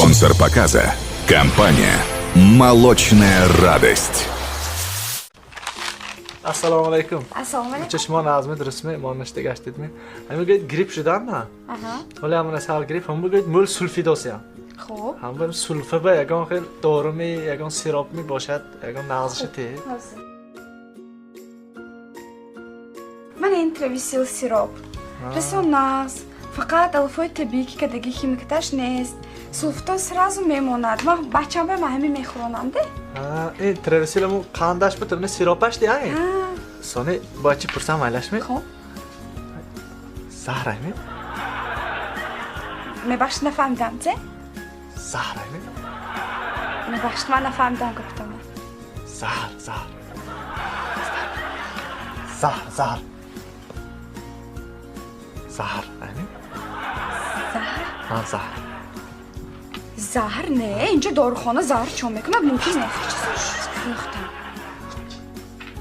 Спонсор показа – компания «Молочная радость». Assalomu alaykum. Assalomu alaykum. Chashmon azmi durustmi? Monashda gashdidmi? Ham говорит грипп шуданма? Ага. Оля мана сал грипп, ham говорит мул сульфидосия. Xo'p. Ham bir sulfa va yagon xil dorimi, yagon sirop boshat, yagon nag'zishi te. Mana intervisiel sirop. Resonans. Faqat alfoy tabiiy که دیگه химикаташ нест. Сулфтон сразу мемонад. Ма бачам ба ҳамин мехӯронам де. Ha, in travesilamo qandash bitirni siropash de ay. Soni bachi pursam aylashmi? Xo'p. Zahraymi? Мебахшид нафаҳмидам, зе? Zahraymi? Мебахшид ман нафаҳмидам гуфтам. Zahr. Zahr. Zahr, ayni? Заҳр? Ha, zahr. Заҳр не, инҷо дорухона заҳр чон мекунад, мумкин нест. Гуфтам.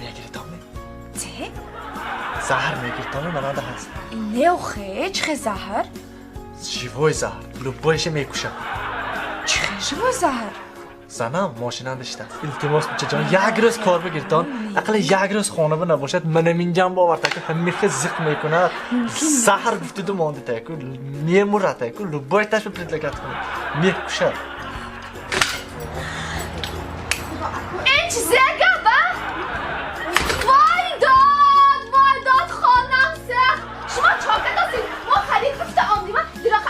Megiritomi? Зе? Zahr megiritomi manada hast. Не охе, чихе заҳр? Живой zahr. Любойше мекушад. Чихе живой заҳр? Занам мошинанда иштад. Илтимос чаҷон як рӯз кор бигиртон. Ақалли як рӯз хона бина бошад, мана минҷам бовар таку ҳамиха зиқ мекунад. Заҳр гуфтиду монди таку, мемурад таку, любойташ предлагат кунад. Мекушад. این چیزه گبه؟ وای داد خانم سخت شما چاکه دستید ما خرید گفته آمدیم دراخ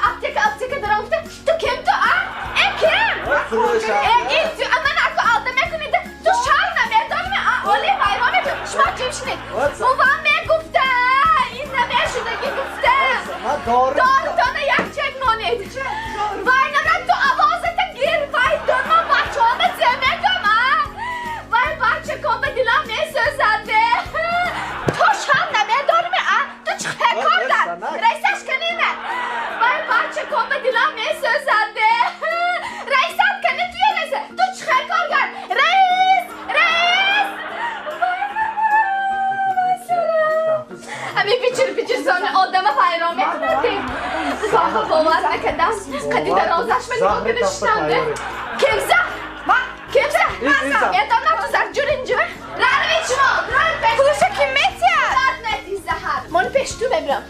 افتیکه دارم گفته تو کم تو این کم؟ این تو من اکو آلده میکنید تو شای نمیدانیم اولی وایرانه تو شما چیم شنید بابام میگفته این نمیشدگی گفته دارتانه یک چک نانید وای نگه تو آوازت گیر وای دار من بچه همه زمگم وای بچه کن به دلم میسوزنده تو شم نمیدارم تو چه کار در رئیسش کنینه وای بچه کن به دلم میسوزنده رئیست کنی توی رئیسه تو چه کار کرد رئیس همین پیچر زانه آدم فایران میکنه زاها باور نکردم قدی در آزش من نکنشتنده کمزه ادامه تو زر جور اینجور رنوی شما پولوشا کی میتید؟ رد نتی زهر مال پشتو ببرم